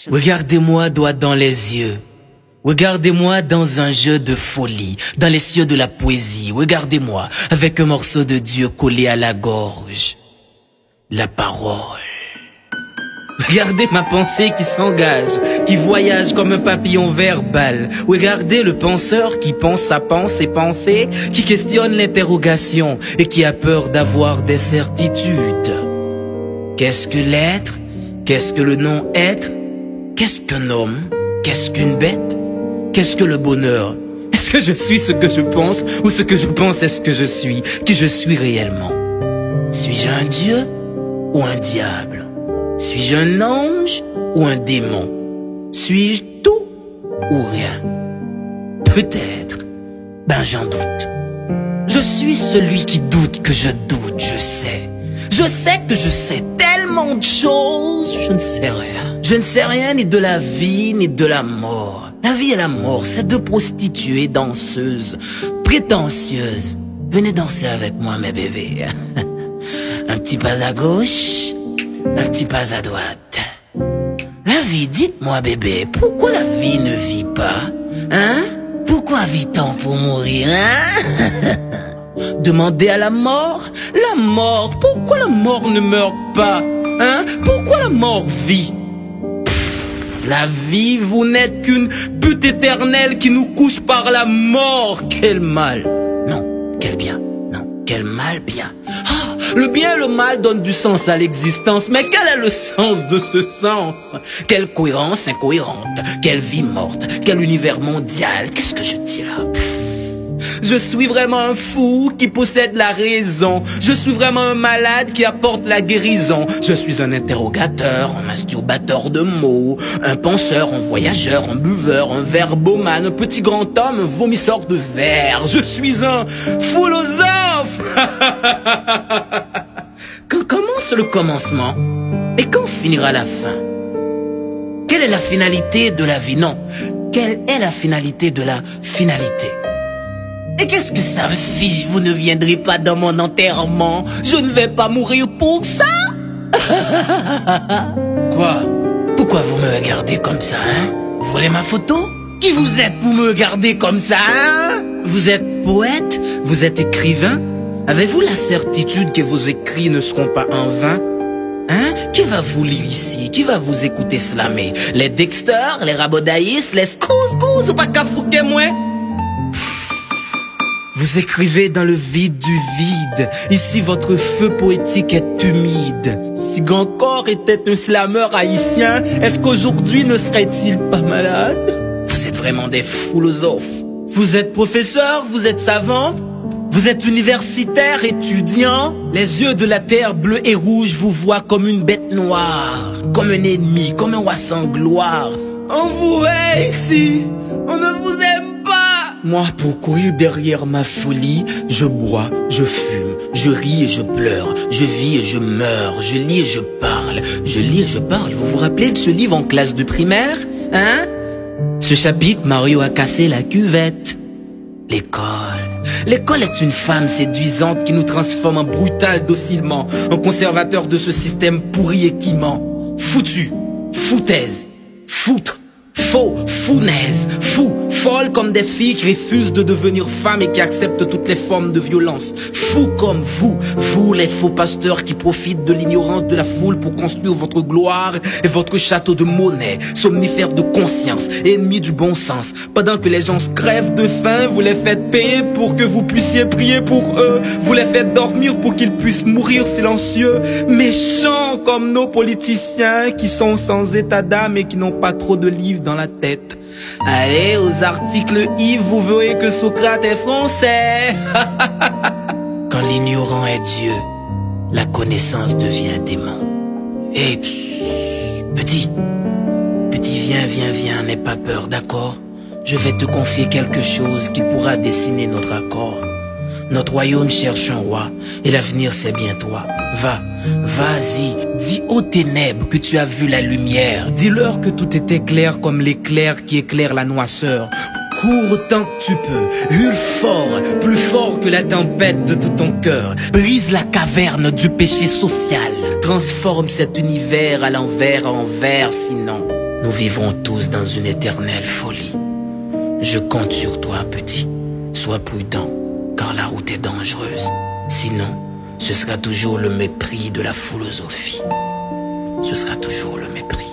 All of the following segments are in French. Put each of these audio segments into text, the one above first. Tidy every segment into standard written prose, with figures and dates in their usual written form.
Regardez-moi droit dans les yeux. Regardez-moi dans un jeu de folie, dans les cieux de la poésie. Regardez-moi avec un morceau de Dieu collé à la gorge. La parole. Regardez ma pensée qui s'engage, qui voyage comme un papillon verbal. Regardez le penseur qui pense sa pensée, qui questionne l'interrogation et qui a peur d'avoir des certitudes. Qu'est-ce que l'être? Qu'est-ce que le non-être? Qu'est-ce qu'un homme? Qu'est-ce qu'une bête? Qu'est-ce que le bonheur? Est-ce que je suis ce que je pense ou ce que je pense est ce que je suis? Qui je suis réellement? Suis-je un dieu ou un diable? Suis-je un ange ou un démon? Suis-je tout ou rien? Peut-être. Ben j'en doute. Je suis celui qui doute que je doute, je sais. Je sais que je sais tellement de choses, je ne sais rien. Je ne sais rien ni de la vie ni de la mort. La vie et la mort, c'est deux prostituées danseuses, prétentieuses. Venez danser avec moi mes bébés. Un petit pas à gauche, un petit pas à droite. La vie, dites-moi bébé, pourquoi la vie ne vit pas? Hein? Pourquoi vit-on pour mourir, hein? Demandez à la mort, pourquoi la mort ne meurt pas? Hein? Pourquoi la mort vit? La vie, vous n'êtes qu'une butte éternelle qui nous couche par la mort. Quel mal. Non, quel bien. Non, quel mal bien. Ah, le bien et le mal donnent du sens à l'existence. Mais quel est le sens de ce sens? Quelle cohérence incohérente. Quelle vie morte. Quel univers mondial. Qu'est-ce que je dis là? Je suis vraiment un fou qui possède la raison. Je suis vraiment un malade qui apporte la guérison. Je suis un interrogateur, un masturbateur de mots, un penseur, un voyageur, un buveur, un verbomane, un petit grand homme, un vomisseur de verre. Je suis un philosophe. Quand commence le commencement et quand finira la fin? Quelle est la finalité de la vie? Non, quelle est la finalité de la finalité? Et qu'est-ce que ça me fiche? Vous ne viendrez pas dans mon enterrement. Je ne vais pas mourir pour ça. Quoi? Pourquoi vous me regardez comme ça, hein? Vous voulez ma photo? Qui vous êtes pour me regarder comme ça, hein? Vous êtes poète? Vous êtes écrivain? Avez-vous la certitude que vos écrits ne seront pas en vain? Hein? Qui va vous lire ici? Qui va vous écouter slammer? Les Dexter, les Rabodaïs, les Scouse ou pas qu'à fouquer moi? Vous écrivez dans le vide du vide. Ici, votre feu poétique est humide. Si Gancor était un slameur haïtien, est-ce qu'aujourd'hui ne serait-il pas malade? Vous êtes vraiment des philosophes. Vous êtes professeur, vous êtes savant, vous êtes universitaire, étudiant. Les yeux de la terre bleue et rouge vous voient comme une bête noire, comme un ennemi, comme un roi sans gloire. On vous hait ici, on ne vous aime. Moi, pour courir derrière ma folie, je bois, je fume, je ris et je pleure, je vis et je meurs, je lis et je parle, je lis et je parle. Vous vous rappelez de ce livre en classe de primaire, hein? Ce chapitre, Mario a cassé la cuvette. L'école. L'école est une femme séduisante qui nous transforme en brutal docilement, en conservateur de ce système pourri et qui ment. Foutu, foutaise, foutre. Faux, founaise, fou, folle comme des filles qui refusent de devenir femmes et qui acceptent toutes les formes de violence. Fou comme vous les faux pasteurs qui profitent de l'ignorance de la foule pour construire votre gloire et votre château de monnaie, somnifères de conscience, ennemis du bon sens. Pendant que les gens se crèvent de faim, vous les faites payer pour que vous puissiez prier pour eux. Vous les faites dormir pour qu'ils puissent mourir silencieux. Méchants comme nos politiciens qui sont sans état d'âme et qui n'ont pas trop de livres dans la tête. Allez aux articles Yves, vous verrez que Socrate est français. Quand l'ignorant est Dieu, la connaissance devient démon. Et petit, viens, n'aie pas peur, d'accord? Je vais te confier quelque chose qui pourra dessiner notre accord. Notre royaume cherche un roi, et l'avenir c'est bien toi. Vas-y, dis aux ténèbres que tu as vu la lumière. Dis-leur que tout était clair comme l'éclair qui éclaire la noirceur. Cours autant que tu peux, hurle fort, plus fort que la tempête de tout ton cœur. Brise la caverne du péché social. Transforme cet univers à l'envers en vert, sinon nous vivrons tous dans une éternelle folie. Je compte sur toi, petit. Sois prudent, car la route est dangereuse. Sinon, ce sera toujours le mépris de la philosophie. Ce sera toujours le mépris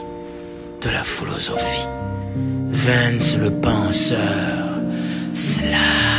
de la philosophie. Vance le penseur, Slime.